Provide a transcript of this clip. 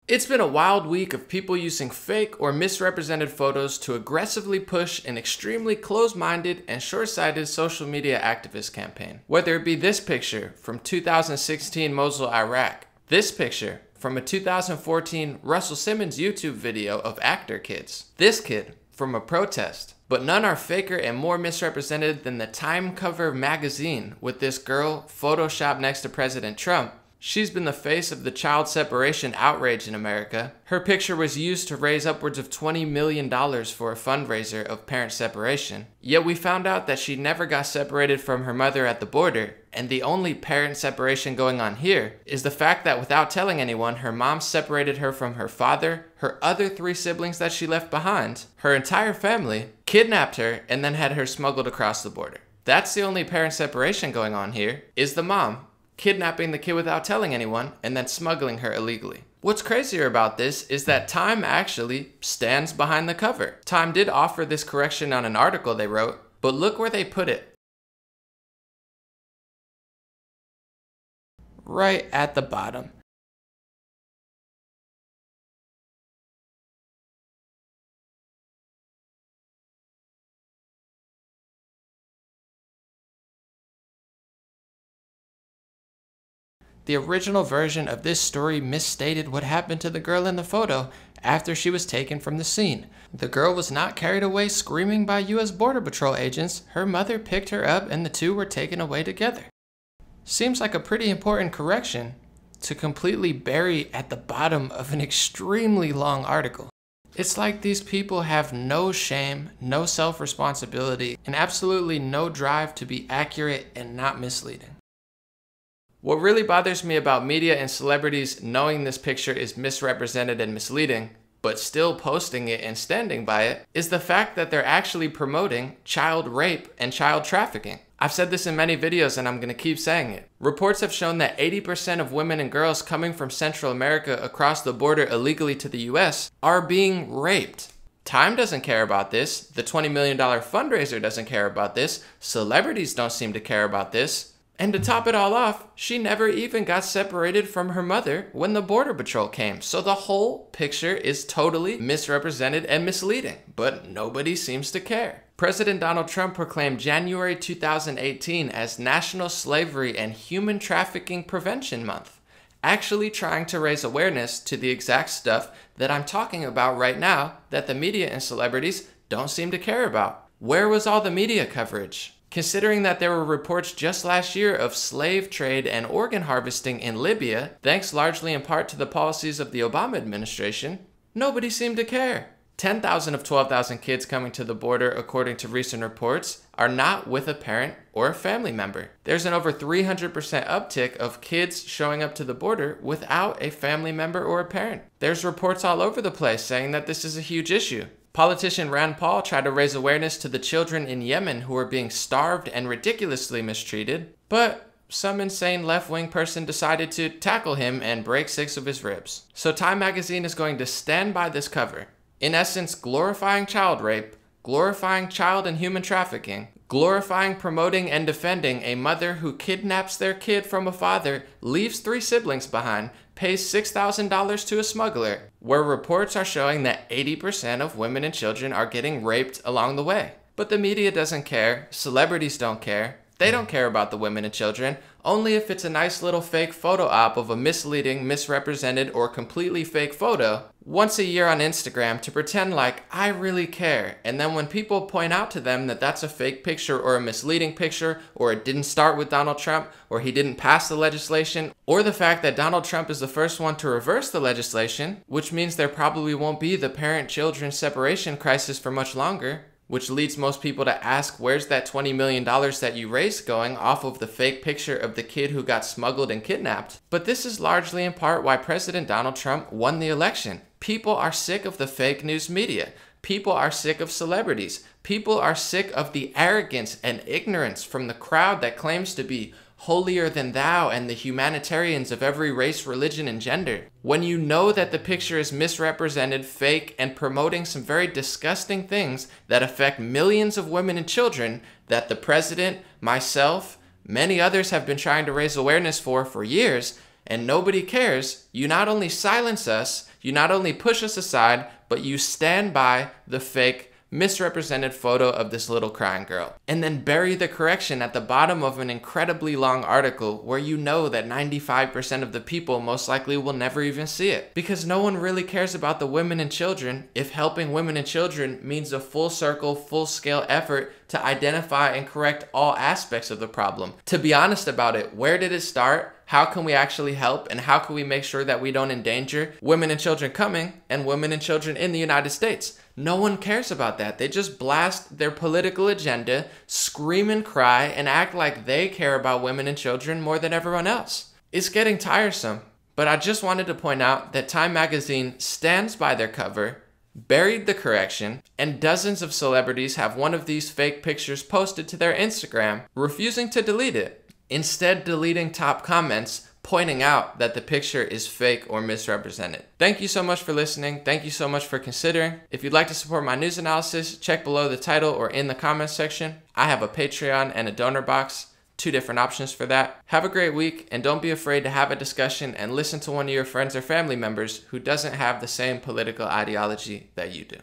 It's been a wild week of people using fake or misrepresented photos to aggressively push an extremely closed-minded and short-sighted social media activist campaign. Whether it be this picture from 2016 Mosul, Iraq, this picture from a 2014 Russell Simmons YouTube video of actor kids, this kid from a protest. But none are faker and more misrepresented than the Time cover magazine with this girl photoshopped next to President Trump. She's been the face of the child separation outrage in America. Her picture was used to raise upwards of $20 million for a fundraiser of parent separation. Yet we found out that she never got separated from her mother at the border, and the only parent separation going on here is the fact that without telling anyone, her mom separated her from her father, her other 3 siblings that she left behind, her entire family, kidnapped her, and then had her smuggled across the border. That's the only parent separation going on here, is the mom kidnapping the kid without telling anyone and then smuggling her illegally. What's crazier about this is that Time actually stands behind the cover. Time did offer this correction on an article they wrote, but look where they put it. Right at the bottom. The original version of this story misstated what happened to the girl in the photo after she was taken from the scene. The girl was not carried away screaming by U.S. Border Patrol agents. Her mother picked her up and the two were taken away together. Seems like a pretty important correction to completely bury at the bottom of an extremely long article. It's like these people have no shame, no self-responsibility, and absolutely no drive to be accurate and not misleading. What really bothers me about media and celebrities knowing this picture is misrepresented and misleading, but still posting it and standing by it, is the fact that they're actually promoting child rape and child trafficking. I've said this in many videos and I'm going to keep saying it. Reports have shown that 80% of women and girls coming from Central America across the border illegally to the US are being raped. Time doesn't care about this. The $20 million fundraiser doesn't care about this. Celebrities don't seem to care about this. And to top it all off, she never even got separated from her mother when the Border Patrol came. So the whole picture is totally misrepresented and misleading, but nobody seems to care. President Donald Trump proclaimed January 2018 as National Slavery and Human Trafficking Prevention Month, actually trying to raise awareness to the exact stuff that I'm talking about right now that the media and celebrities don't seem to care about. Where was all the media coverage? Considering that there were reports just last year of slave trade and organ harvesting in Libya, thanks largely in part to the policies of the Obama administration, nobody seemed to care. 10,000 of 12,000 kids coming to the border, according to recent reports, are not with a parent or a family member. There's an over 300% uptick of kids showing up to the border without a family member or a parent. There's reports all over the place saying that this is a huge issue. Politician Rand Paul tried to raise awareness to the children in Yemen who are being starved and ridiculously mistreated, but some insane left-wing person decided to tackle him and break 6 of his ribs. So Time magazine is going to stand by this cover, in essence glorifying child rape, glorifying child and human trafficking, glorifying, promoting, and defending a mother who kidnaps their kid from a father, leaves 3 siblings behind, pays $6,000 to a smuggler, where reports are showing that 80% of women and children are getting raped along the way. But the media doesn't care, celebrities don't care, they don't care about the women and children, only if it's a nice little fake photo op of a misleading, misrepresented, or completely fake photo once a year on Instagram to pretend like I really care. And then when people point out to them that that's a fake picture or a misleading picture, or it didn't start with Donald Trump, or he didn't pass the legislation, or the fact that Donald Trump is the first one to reverse the legislation, which means there probably won't be the parent-children separation crisis for much longer, which leads most people to ask, where's that $20 million that you raised going off of the fake picture of the kid who got smuggled and kidnapped? But this is largely in part why President Donald Trump won the election. People are sick of the fake news media. People are sick of celebrities. People are sick of the arrogance and ignorance from the crowd that claims to be holier than thou and the humanitarians of every race, religion, and gender. When you know that the picture is misrepresented, fake, and promoting some very disgusting things that affect millions of women and children that the president, myself, many others have been trying to raise awareness for years, and nobody cares, you not only silence us, You not only push us aside, but you stand by the fake, misrepresented photo of this little crying girl, and then bury the correction at the bottom of an incredibly long article where you know that 95% of the people most likely will never even see it. Because no one really cares about the women and children if helping women and children means a full circle, full scale effort to identify and correct all aspects of the problem. To be honest about it, where did it start? How can we actually help? And how can we make sure that we don't endanger women and children coming and women and children in the United States? No one cares about that. They just blast their political agenda, scream and cry, and act like they care about women and children more than everyone else. It's getting tiresome, but I just wanted to point out that Time Magazine stands by their cover, buried the correction, and dozens of celebrities have one of these fake pictures posted to their Instagram, refusing to delete it. Instead, deleting top comments pointing out that the picture is fake or misrepresented. Thank you so much for listening. Thank you so much for considering. If you'd like to support my news analysis, check below the title or in the comments section. I have a Patreon and a donor box, 2 different options for that. Have a great week, and don't be afraid to have a discussion and listen to one of your friends or family members who doesn't have the same political ideology that you do.